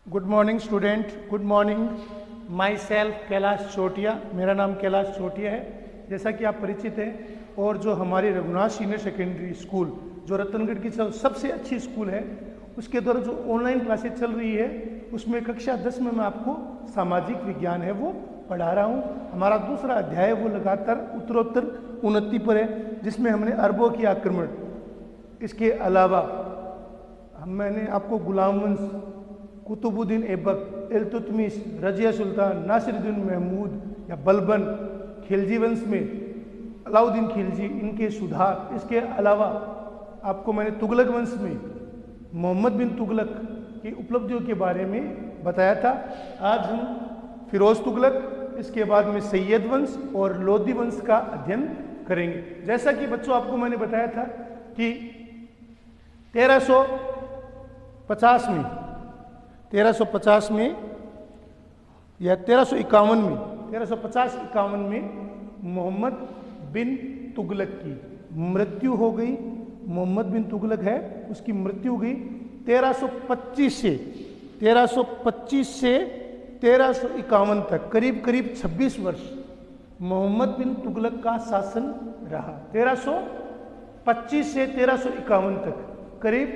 Good morning student, good morning. Myself Kailash Chotiya, मेरा नाम कैलाश चोटिया है। जैसा कि आप परिचित हैं, और जो हमारी रघुनाथ सीनियर सेकेंडरी स्कूल जो रतनगढ़ की सबसे अच्छी स्कूल है, उसके द्वारा जो ऑनलाइन क्लासेज चल रही है, उसमें कक्षा 10 में मैं आपको सामाजिक विज्ञान है वो पढ़ा रहा हूँ। हमारा दूसरा अध्याय वो लगातार उत्तरोत्तर उन्नति पर है, जिसमें हमने अरबों की आक्रमण, इसके अलावा मैंने आपको गुलाम वंश, कुतुबुद्दीन ऐबक, इल्तुतमिश, रजिया सुल्तान, नासिरुद्दीन महमूद या बलबन, खिलजी वंश में अलाउद्दीन खिलजी, इनके सुधार, इसके अलावा आपको मैंने तुगलक वंश में मोहम्मद बिन तुगलक की उपलब्धियों के बारे में बताया था। आज हम फिरोज तुगलक, इसके बाद में सैयद वंश और लोधी वंश का अध्ययन करेंगे। जैसा कि बच्चों आपको मैंने बताया था कि 1350 में या 1350-51 में मोहम्मद बिन तुगलक की मृत्यु हो गई। मोहम्मद बिन तुगलक है, उसकी मृत्यु हुई 1325 से 1351 तक, करीब 26 वर्ष मोहम्मद बिन तुगलक का शासन रहा। 1325 से 1351 तक करीब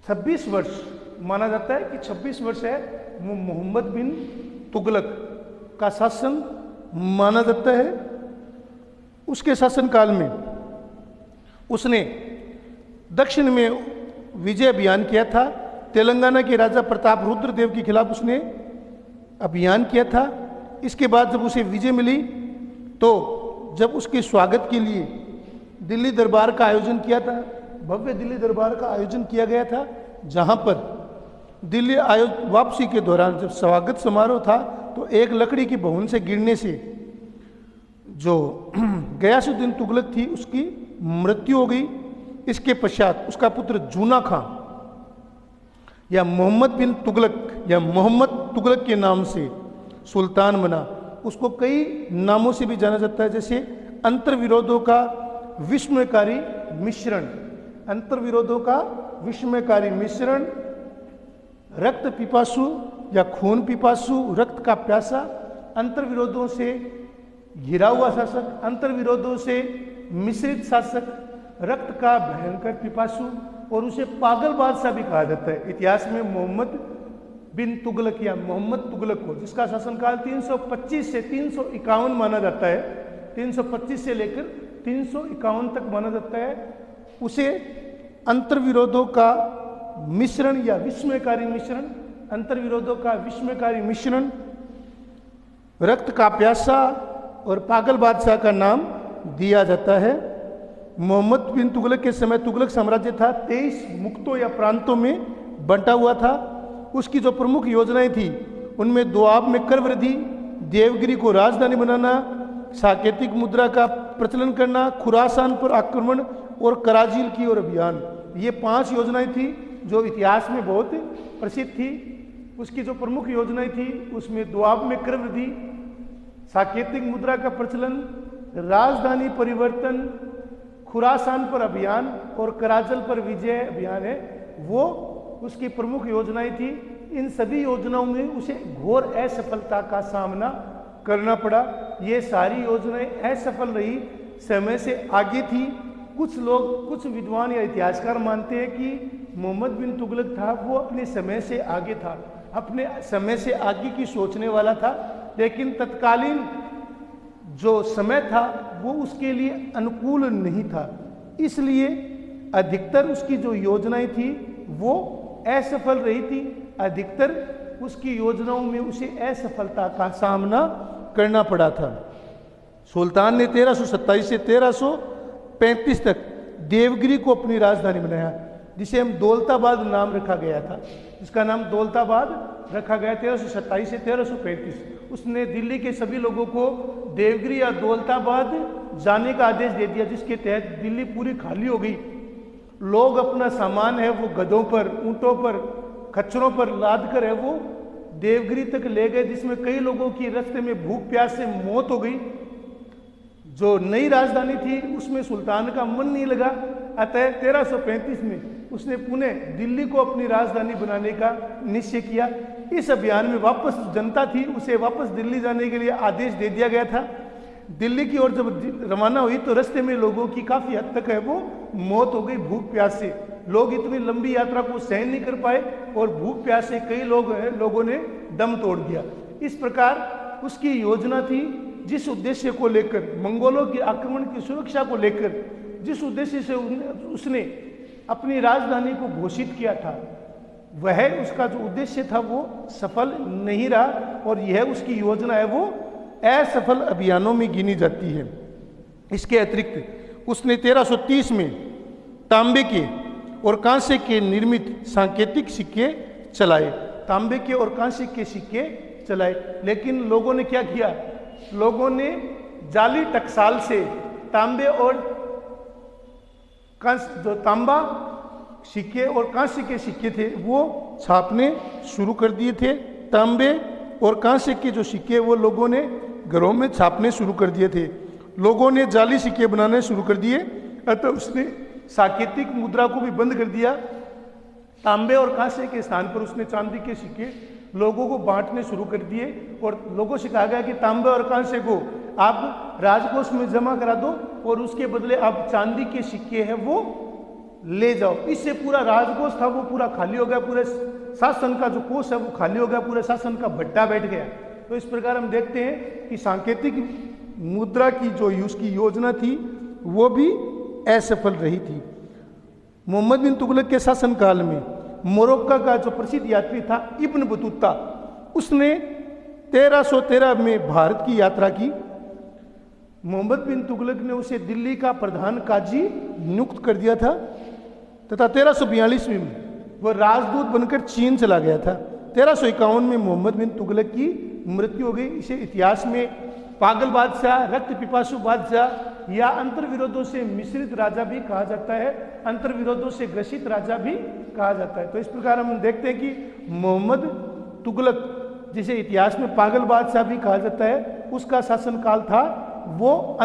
26 वर्ष माना जाता है कि 26 वर्ष है वो मोहम्मद बिन तुगलक का शासन माना जाता है। उसके शासनकाल में उसने दक्षिण में विजय अभियान किया था। तेलंगाना के राजा प्रताप रुद्रदेव के खिलाफ उसने अभियान किया था। इसके बाद जब उसे विजय मिली, तो जब उसके स्वागत के लिए दिल्ली दरबार का आयोजन किया था, भव्य दिल्ली दरबार का आयोजन किया गया था, जहां पर दिल्ली वापसी के दौरान जब स्वागत समारोह था, तो एक लकड़ी की भवन से गिरने से जो गयासुद्दीन तुगलक थी, उसकी मृत्यु हो गई। इसके पश्चात उसका पुत्र जूना खां या मोहम्मद बिन तुगलक या मोहम्मद तुगलक के नाम से सुल्तान बना। उसको कई नामों से भी जाना जाता है, जैसे अंतर्विरोधों का विस्मयकारी मिश्रण, अंतर्विरोधों का विस्मयकारी मिश्रण, रक्त पिपासु या खून पिपासु, रक्त का प्यासा, अंतर्विरोधों से घिरा हुआ शासक, अंतर्विरोधों से मिश्रित शासक, रक्त का भयंकर पिपासु, और उसे पागल बादशाह भी कहा जाता है। इतिहास में मोहम्मद बिन तुगलक या मोहम्मद तुगलक को, जिसका शासनकाल 325 से 351 माना जाता है, 325 से लेकर 351 तक माना जाता है, उसे अंतर्विरोधों का मिश्रण या विस्मयकारी मिश्रण, अंतर्विरोधों का विस्मयकारी मिश्रण, रक्त का प्यासा और पागल बादशाह का नाम दिया जाता है। मोहम्मद बिन तुगलक के समय तुगलक साम्राज्य था 23 मुक्तों या प्रांतों में बंटा हुआ था। उसकी जो प्रमुख योजनाएं थी, उनमें दोआब में कर वृद्धि, देवगिरी को राजधानी बनाना, साकेतिक मुद्रा का प्रचलन करना, खुरासान पर आक्रमण और कराजील की ओर अभियान, ये 5 योजनाएं थी जो इतिहास में बहुत प्रसिद्ध थी। उसकी जो प्रमुख योजनाएं थी, उसमें दोआब में कर वृद्धि, साकेतिक मुद्रा का प्रचलन, राजधानी परिवर्तन, खुरासान पर अभियान और कराजल पर विजय अभियान है, वो उसकी प्रमुख योजनाएं थी। इन सभी योजनाओं में उसे घोर असफलता का सामना करना पड़ा। ये सारी योजनाएं असफल रही, समय से आगे थी। कुछ लोग, कुछ विद्वान या इतिहासकार मानते हैं कि मोहम्मद बिन तुगलक था वो अपने समय से आगे था, अपने समय से आगे की सोचने वाला था, लेकिन तत्कालीन जो समय था वो उसके लिए अनुकूल नहीं था। इसलिए अधिकतर उसकी जो योजनाएं थी वो असफल रही थी। अधिकतर उसकी योजनाओं में उसे असफलता का सामना करना पड़ा था। सुल्तान ने 1327 से 1335 तक देवगिरी को अपनी राजधानी बनाया, जिसे हम दौलताबाद नाम रखा गया था, जिसका नाम दौलताबाद रखा गया 1327 से 1335। उसने दिल्ली के सभी लोगों को देवगिरी या दौलताबाद जाने का आदेश दे दिया, जिसके तहत दिल्ली पूरी खाली हो गई। लोग अपना सामान है वो गधों पर, ऊंटों पर, खच्चरों पर लाद कर है वो देवगिरी तक ले गए, जिसमें कई लोगों की रास्ते में भूख प्यास से मौत हो गई। जो नई राजधानी थी उसमें सुल्तान का मन नहीं लगा, अतः 1335 में उसने पुणे दिल्ली को अपनी राजधानी बनाने का निश्चय किया। इस अभियान में वापस जनता थी उसे वापस दिल्ली जाने के लिए आदेश दे दिया गया था। दिल्ली की ओर जब रवाना हुई तो रास्ते में लोगों की काफी हद तक है वो मौत हो गई भूख प्यास से। लोग इतनी लंबी यात्रा को सहन नहीं कर पाए और भूख प्यास से कई लोगों ने दम तोड़ दिया। इस प्रकार उसकी योजना थी, जिस उद्देश्य को लेकर, मंगोलों के आक्रमण की सुरक्षा को लेकर जिस उद्देश्य से उसने अपनी राजधानी को घोषित किया था, वह उसका जो उद्देश्य था वो सफल नहीं रहा और यह उसकी योजना है वो असफल अभियानों में गिनी जाती है। इसके अतिरिक्त उसने 1330 में तांबे के और कांसे के निर्मित सांकेतिक सिक्के चलाए। तांबे के और कांसे के सिक्के चलाए, लेकिन लोगों ने क्या किया, लोगों ने जाली टकसाल से तांबे और जो तांबा सिक्के और कांसे के सिक्के थे वो छापने शुरू कर दिए थे। तांबे और कांसे के जो सिक्के वो लोगों ने घरों में छापने शुरू कर दिए थे। लोगों ने जाली सिक्के बनाने शुरू कर दिए, अतः उसने सांकेतिक मुद्रा को भी बंद कर दिया। तांबे और कांसे के स्थान पर उसने चांदी के सिक्के लोगों को बांटने शुरू कर दिए और लोगों से कहा गया कि तांबे और कांसे को आप राजकोष में जमा करा दो और उसके बदले आप चांदी के सिक्के हैं वो ले जाओ। इससे पूरा राजकोष था वो पूरा खाली हो गया, पूरे शासन का जो कोष है वो खाली हो गया, पूरे शासन का भट्टा बैठ गया। तो इस प्रकार हम देखते हैं कि सांकेतिक मुद्रा की जो उसकी योजना थी वो भी असफल रही थी। मोहम्मद बिन तुगलक के शासनकाल में मोरक्को का जो प्रसिद्ध यात्री था इब्न बतूता, उसने 1313 में भारत की यात्रा की। मोहम्मद बिन तुगलक ने उसे दिल्ली का प्रधान काजी नियुक्त कर दिया था तथा 1342 में वह राजदूत बनकर चीन चला गया था। 1351 में मोहम्मद बिन तुगलक की मृत्यु हो गई। इसे इतिहास में पागल बादशाह, रक्त पिपासु बादशाह या अंतर्विरोधों से मिश्रित राजा भी कहा जाता है, अंतर्विरोधों से ग्रसित राजा भी कहा जाता है। तो इस प्रकार हम देखते हैं कि मोहम्मद तुगलक, जिसे इतिहास में पागल बादशाह भी कहा जाता है, उसका शासनकाल था वो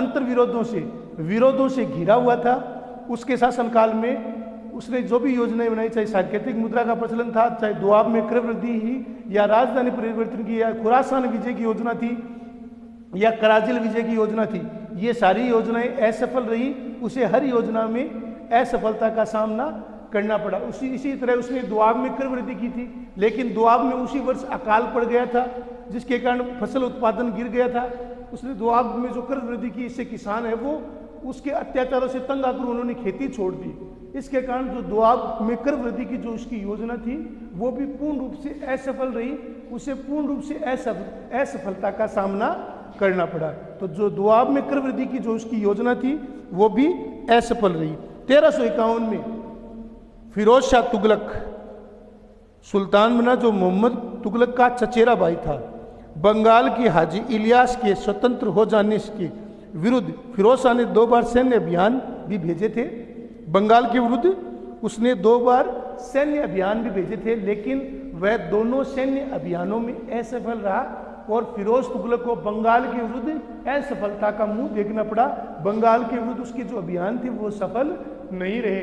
विरोधों से घिरा हुआ था। उसके शासनकाल में उसने जो भी योजनाएं बनाई, चाहे सांकेतिक मुद्रा का प्रचलन था, चाहे दुआब में क्रय वृद्धि ही या राजधानी परिवर्तन की या खुरासान विजय की योजना थी या कराजिल विजय की योजना थी, ये सारी योजनाएं असफल रही। उसे हर योजना में असफलता का सामना करना पड़ा। इसी तरह उसने दुआब में क्रय वृद्धि की थी, लेकिन दुआब में उसी वर्ष अकाल पड़ गया था जिसके कारण फसल उत्पादन गिर गया था। उसने दुआब में जो क्रय वृद्धि की, इससे किसान है वो उसके अत्याचारों से तंग आकर उन्होंने खेती छोड़ दी। इसके कारण जो दुआब में क्रय वृद्धि की जो उसकी योजना थी वो भी पूर्ण रूप से असफल रही। उसे पूर्ण रूप से असफलता का सामना करना पड़ा। तो जो दुआब में क्रय वृद्धि की जो उसकी योजना थी वो भी असफल रही। 1351 में फिरोज शाह तुगलक सुल्तान बना, जो मोहम्मद तुगलक का चचेरा भाई था। बंगाल के हाजी इलियास के स्वतंत्र हो जाने के विरुद्ध फिरोज शाह ने 2 बार सैन्य अभियान भी भेजे थे। बंगाल के विरुद्ध उसने 2 बार सैन्य अभियान भी भेजे थे, लेकिन वह दोनों सैन्य अभियानों में असफल रहा और फिरोज तुगलक को बंगाल के विरुद्ध असफलता का मुंह देखना पड़ा। बंगाल के विरुद्ध उसके जो अभियान थे वो सफल नहीं रहे।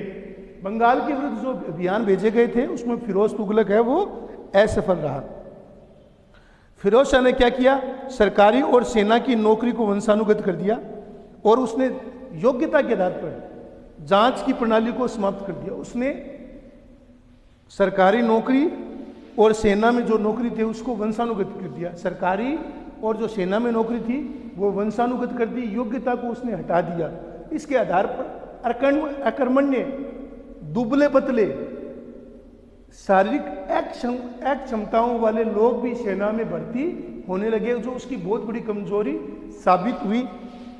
बंगाल के विरुद्ध जो अभियान भेजे गए थे उसमें फिरोज तुगलक है वो असफल रहा। फिरोज शाह ने क्या किया, सरकारी और सेना की नौकरी को वंशानुगत कर दिया और उसने योग्यता के आधार पर जांच की प्रणाली को समाप्त कर दिया। उसने सरकारी नौकरी और सेना में जो नौकरी थी उसको वंशानुगत कर दिया। सरकारी और जो सेना में नौकरी थी वो वंशानुगत कर दी, योग्यता को उसने हटा दिया। इसके आधार पर अकर्मण्य, दुबले पतले, शारीरिक क्षमताओं वाले लोग भी सेना में भर्ती होने लगे, जो उसकी बहुत बड़ी कमजोरी साबित हुई।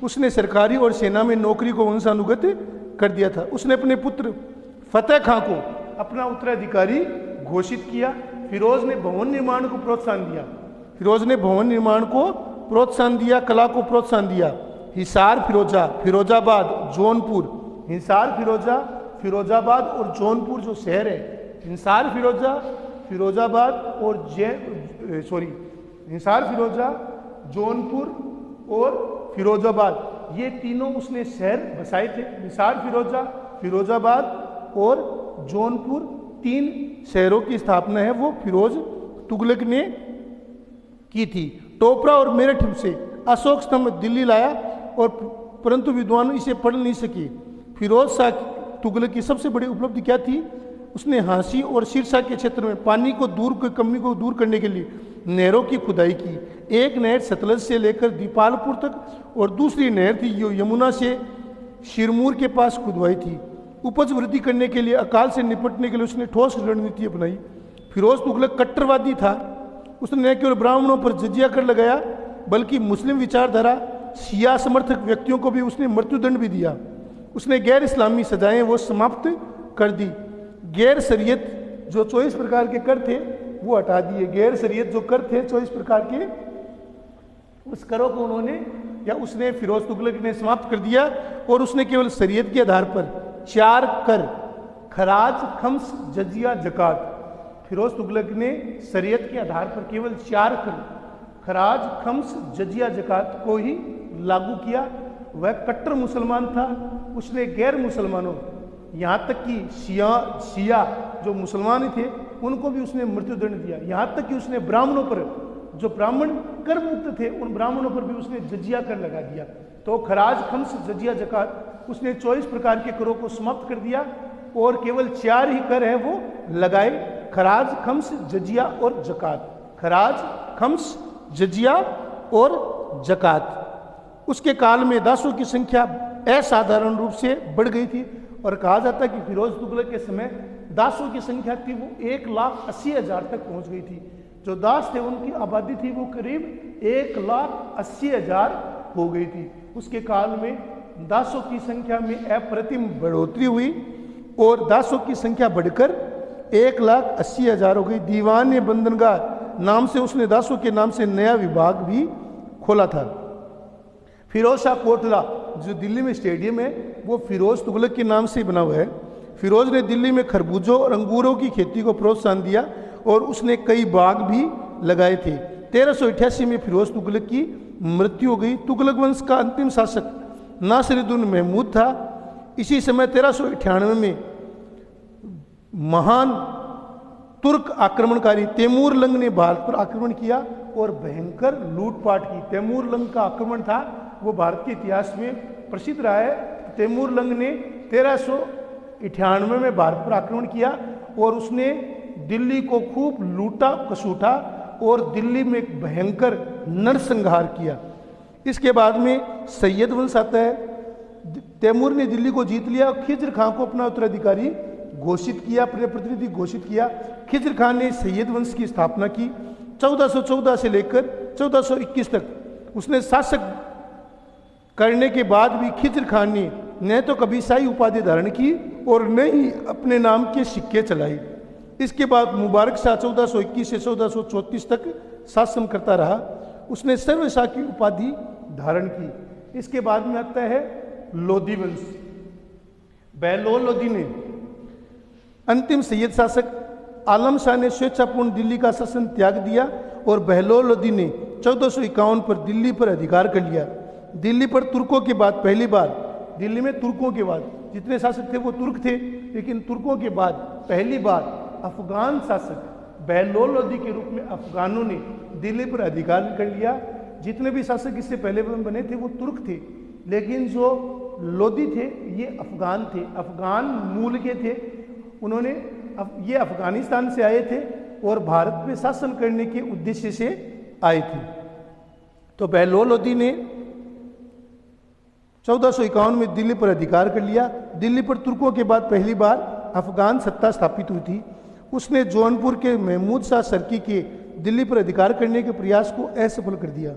उसने सरकारी और सेना में नौकरी को वंशानुगत कर दिया था। उसने अपने पुत्र फतेह खां को अपना उत्तराधिकारी घोषित किया। फिरोज ने भवन निर्माण को प्रोत्साहन दिया। कला को प्रोत्साहन दिया। हिसार फिरोजा, फिरोजाबाद, जौनपुर, हिसार फिरोजाबाद और जौनपुर जो शहर है, हिसार फिरोजा, जौनपुर और फिरोजाबाद, ये तीनों उसने शहर बसाए थे। हिसार फिरोजा, फिरोजाबाद और जौनपुर, 3 शहरों की स्थापना है वो फिरोज तुगलक ने की थी। टोपरा और मेरठ से अशोक स्तंभ दिल्ली लाया और परंतु विद्वान इसे पढ़ नहीं सके। फिरोज शाह तुगलक की सबसे बड़ी उपलब्धि क्या थी? उसने हांसी और सिरसा के क्षेत्र में पानी को कमी को दूर करने के लिए नहरों की खुदाई की। एक नहर सतलज से लेकर दीपालपुर तक और दूसरी नहर थी जो यमुना से शिरमूर के पास खुदवाई थी। उपज वृद्धि करने के लिए अकाल से निपटने के लिए उसने ठोस रणनीति अपनाई। फिरोज तुगलक कट्टरवादी था। उसने न केवल ब्राह्मणों पर जजिया कर लगाया बल्कि मुस्लिम विचारधारा शिया समर्थक व्यक्तियों को भी उसने मृत्युदंड भी दिया। उसने गैर इस्लामी सजाएं वो समाप्त कर दी। गैर शरीयत जो 24 प्रकार के कर थे वो हटा दिए। गैर शरीयत जो कर थे 24 प्रकार के, उस करों को उन्होंने या उसने फिरोज तुगलक ने समाप्त कर दिया और उसने केवल शरीयत के आधार पर 4 कर खराज, खम्स, जजिया, जकात, फिरोज तुगलक ने शरीयत के आधार पर केवल 4 कर खराज, खम्स, जजिया, जकात को ही लागू किया। वह कट्टर मुसलमान था। उसने गैर मुसलमानों यहाँ तक कि शिया जो मुसलमान थे उनको भी उसने मृत्युदंड दिया। यहाँ तक कि उसने ब्राह्मणों पर, जो ब्राह्मण कर मुक्त थे, उन ब्राह्मणों पर भी उसने जजिया कर लगा दिया। तो खराज, खम्स, जजिया, जकात उसने 24 प्रकार के करों को समाप्त कर दिया और केवल 4 ही कर है वो लगाए, खराज, खम्स, जजिया और जकात। खराज, खम्स, जजिया और जकात। उसके काल में दासों की संख्या असाधारण रूप से बढ़ गई थी और कहा जाता है कि फिरोज तुगलक के समय दासों की संख्या थी वो 1,80,000 तक पहुंच गई थी। जो दास थे उनकी आबादी थी वो करीब 1,80,000 हो गई थी। उसके काल में दासों की संख्या में अप्रतिम बढ़ोतरी हुई और दासों की संख्या बढ़कर 1,80,000 हो गई। दीवान बंधनगार नाम से उसने दासों के नाम से नया विभाग भी खोला था। फिरोज शाह कोटला जो दिल्ली में स्टेडियम है वो फिरोज तुगलक के नाम से बना हुआ है। फिरोज ने दिल्ली में खरबूजों और अंगूरों की खेती को प्रोत्साहन दिया और उसने कई बाग भी लगाए थे। 1388 में फिरोज तुगलक की मृत्यु हो गई। तुगलक वंश का अंतिम शासक नासिरुद्दीन महमूद था। इसी समय 1398 में महान तुर्क आक्रमणकारी तैमूर लंग ने भारत पर आक्रमण किया और भयंकर लूटपाट की। तैमूर लंग का आक्रमण था वो भारत के इतिहास में प्रसिद्ध रहा है। तैमूर लंग ने 1398 में भारत पर आक्रमण किया और उसने दिल्ली को खूब लूटा कसूटा और दिल्ली में एक भयंकर नरसंहार किया। इसके बाद में सैयद वंश आता है। तैमूर ने दिल्ली को जीत लिया और खिज्र खां को अपना उत्तराधिकारी घोषित किया, अपने प्रतिनिधि घोषित किया। खिज्र खान ने सैयद वंश की स्थापना की। 1414 से लेकर 1421 तक उसने शासक करने के बाद भी खिज्र खान ने न तो कभी शाही उपाधि धारण की और न ही अपने नाम के सिक्के चलाए। इसके बाद मुबारक शाह 1421 से 1434 तक शासन करता रहा। उसने सर्वशाह की उपाधि धारण की। इसके बाद में आता है लोधी वंश। बहलोल लोधी ने अंतिम सैयद शासक आलम शाह ने स्वेच्छापूर्ण दिल्ली का शासन त्याग दिया और बहलोल लोधी ने 1451 पर दिल्ली पर अधिकार कर लिया। दिल्ली पर तुर्कों के बाद पहली बार, दिल्ली में तुर्कों के बाद जितने शासक थे वो तुर्क थे, लेकिन तुर्कों के बाद पहली बार अफगान शासक बहलोल लोधी के रूप में अफगानों ने दिल्ली पर अधिकार कर लिया। जितने भी शासक इससे पहले बने थे वो तुर्क थे, लेकिन जो लोधी थे ये अफगान थे, अफगान मूल के थे। उन्होंने ये अफगानिस्तान से आए थे और भारत में शासन करने के उद्देश्य से आए थे। तो बहलोल लोधी ने 1451 में दिल्ली पर अधिकार कर लिया। दिल्ली पर तुर्कों के बाद पहली बार अफगान सत्ता स्थापित हुई थी। उसने जौनपुर के महमूद शाह सरकी के दिल्ली पर अधिकार करने के प्रयास को असफल कर दिया।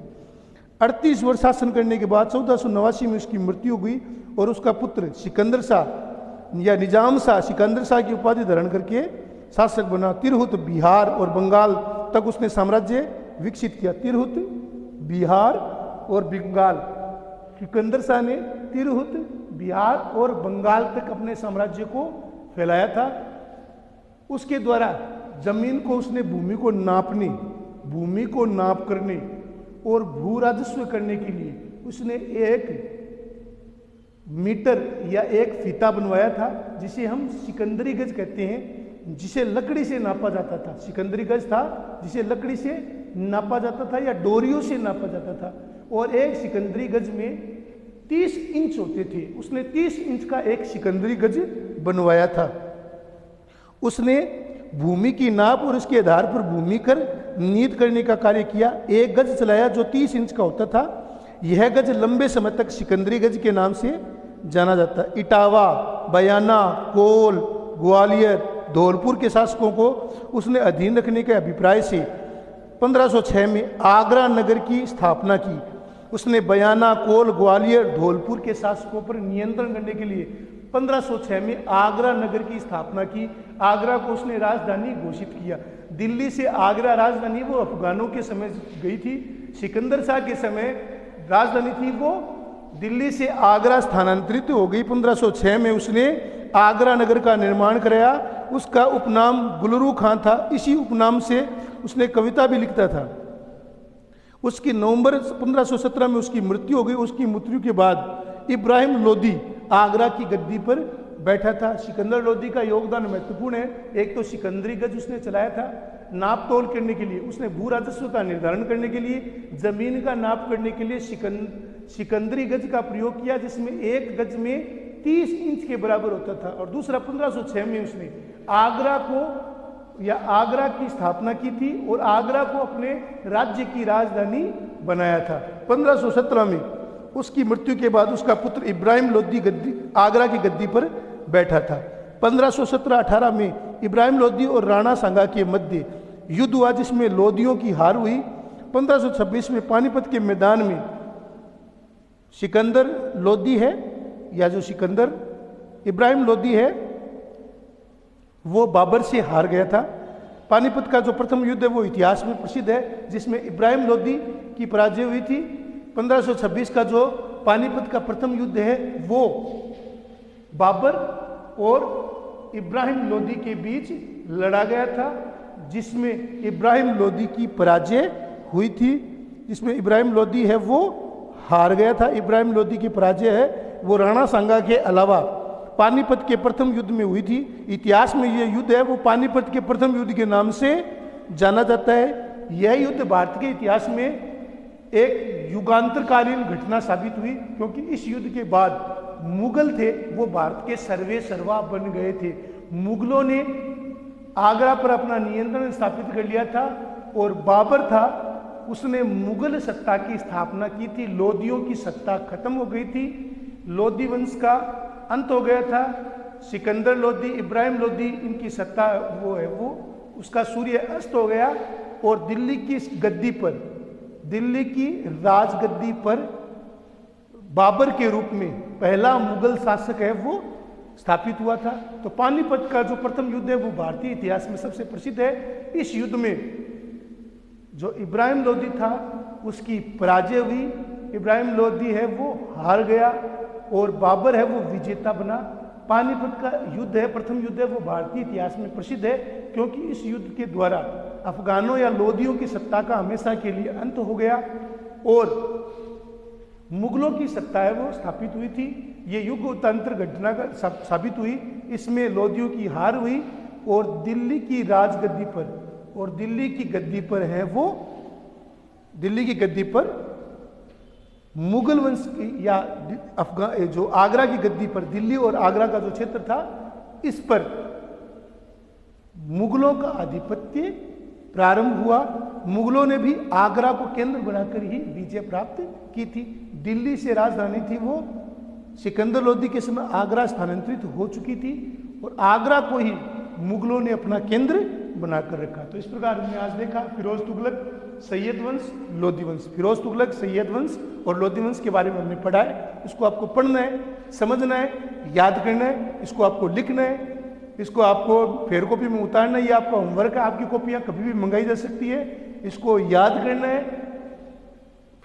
38 वर्ष शासन करने के बाद 1489 में उसकी मृत्यु हुई और उसका पुत्र सिकंदर शाह या निजाम शाह सिकंदर शाह की उपाधि धारण करके शासक बना। तिरहुत, बिहार और बंगाल तक उसने साम्राज्य विकसित किया। तिरहुत, बिहार और बंगाल, सिकंदर शाह ने तिरहुत, बिहार और बंगाल तक अपने साम्राज्य को फैलाया था। उसके द्वारा जमीन को उसने भूमि को नापने, भूमि को नाप करने और भू राजस्व करने के लिए उसने एक मीटर या एक फीता बनवाया था जिसे हम सिकंदरी गज कहते हैं, जिसे लकड़ी से नापा जाता था। सिकंदरी गज था जिसे लकड़ी से नापा जाता था या डोरियों से नापा जाता था, और एक सिकंदरी गज में 30 इंच होते थे। उसने 30 इंच का एक सिकंदरी गज बनवाया था। उसने भूमि की नाप और उसके आधार पर भूमि कर नीत करने का कार्य किया। एक गज चलाया जो 30 इंच का होता था। यह गज लंबे समय तक सिकंदरी गज के नाम से जाना जाता। इटावा, बयाना, कोल, ग्वालियर, धौलपुर के शासकों को उसने अधीन रखने के अभिप्राय से 1506 में आगरा नगर की स्थापना की। उसने बयाना, कोल, ग्वालियर, धौलपुर के शासकों पर नियंत्रण करने के लिए 1506 में आगरा नगर की स्थापना की। आगरा को उसने राजधानी घोषित किया। दिल्ली से आगरा राजधानी वो अफगानों के समय गई थी। सिकंदर शाह के समय राजधानी थी वो दिल्ली से आगरा स्थानांतरित हो गई। 1506 में उसने आगरा नगर का निर्माण कराया। उसका उपनाम गुलरू खां था। इसी उपनाम से उसने कविता भी लिखता था। उसकी नवंबर 1517 में उसकी मृत्यु हो गई। उसकी मृत्यु के बाद इब्राहिम लोदी आगरा की गद्दी पर बैठा था। सिकंदर लोदी का योगदान महत्वपूर्ण है। एक तो सिकंदरी गज उसने चलाया था नाप तोल करने के लिए। उसने भू राजस्व का निर्धारण करने के लिए, जमीन का नाप करने के लिए सिकंदरी गज का प्रयोग किया, जिसमें एक गज में 30 इंच के बराबर होता था। और दूसरा 1506 में उसने आगरा को या आगरा की स्थापना की थी और आगरा को अपने राज्य की राजधानी बनाया था। 1517 में उसकी मृत्यु के बाद उसका पुत्र इब्राहिम लोदी आगरा की गद्दी पर बैठा था। 1517-18 में इब्राहिम लोदी और राणा सांगा के मध्य युद्ध हुआ, जिसमें लोदियों की हार हुई। 1526 में पानीपत के मैदान में सिकंदर लोदी है, या जो सिकंदर इब्राहिम लोदी है, वो बाबर से हार गया था। पानीपत का जो प्रथम युद्ध है वो इतिहास में प्रसिद्ध है, जिसमें इब्राहिम लोदी की पराजय हुई थी। 1526 का जो पानीपत का प्रथम युद्ध है वो बाबर और इब्राहिम लोदी के बीच लड़ा गया था, जिसमें इब्राहिम लोदी की पराजय हुई थी। जिसमें इब्राहिम लोदी है वो हार गया था। इब्राहिम लोदी की पराजय है वो राणा सांगा के अलावा पानीपत के प्रथम युद्ध में हुई थी। इतिहास में यह युद्ध है वो पानीपत के प्रथम युद्ध के नाम से जाना जाता है। यह युद्ध भारत के इतिहास में एक युगांतरकालीन घटना साबित हुई, क्योंकि इस युद्ध के बाद मुगल थे वो भारत के सर्वे सर्वा बन गए थे। मुगलों ने आगरा पर अपना नियंत्रण स्थापित कर लिया था और बाबर था उसने मुगल सत्ता की स्थापना की थी। लोदियों की सत्ता खत्म हो गई थी। लोदी वंश का अंत हो गया था। सिकंदर लोदी, इब्राहिम लोदी, इनकी सत्ता वो है वो उसका सूर्य अस्त हो गया और दिल्ली की गद्दी पर, दिल्ली की राजगद्दी पर बाबर के रूप में पहला मुगल शासक है वो स्थापित हुआ था। तो पानीपत का जो प्रथम युद्ध है वो भारतीय इतिहास में सबसे प्रसिद्ध है। इस युद्ध में जो इब्राहिम लोदी था उसकी पराजय हुई। इब्राहिम लोदी है वो हार गया और बाबर है वो विजेता बना। पानीपत का युद्ध है, प्रथम युद्ध है, वो भारतीय इतिहास में प्रसिद्ध है, क्योंकि इस युद्ध के द्वारा अफगानों या लोदियों की सत्ता का हमेशा के लिए अंत हो गया और मुगलों की सत्ता है वो स्थापित हुई थी। ये युगोत्तरांतर घटना का साबित हुई। इसमें लोदियों की हार हुई और दिल्ली की राजगद्दी पर और दिल्ली की गद्दी पर है वो, दिल्ली की गद्दी पर मुगल वंश की या अफगान जो आगरा की गद्दी पर, दिल्ली और आगरा का जो क्षेत्र था इस पर मुगलों का आधिपत्य प्रारंभ हुआ। मुगलों ने भी आगरा को केंद्र बनाकर ही विजय प्राप्त की थी। दिल्ली से राजधानी थी वो सिकंदर लोदी के समय आगरा स्थानांतरित हो चुकी थी और आगरा को ही मुगलों ने अपना केंद्र बनाकर रखा। तो इस प्रकार हमने आज देखा फिरोज तुगलक, सैयद वंश, लोदी वंश। फिरोज तुगलक, सैयद वंश और लोदी वंश के बारे में हमने पढ़ा है। इसको आपको पढ़ना है, समझना है, याद करना है, इसको आपको लिखना है, इसको आपको फेयर कॉपी में उतारना है। ये आपका होमवर्क है। आपकी कॉपियाँ कभी भी मंगाई जा सकती है। इसको याद करना है।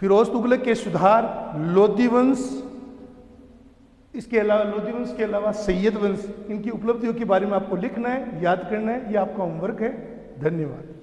फिरोज तुगलक के सुधार, लोदी वंश, इसके अलावा लोदी वंश के अलावा सैयद वंश, इनकी उपलब्धियों के बारे में आपको लिखना है, याद करना है। ये आपका होमवर्क है। धन्यवाद।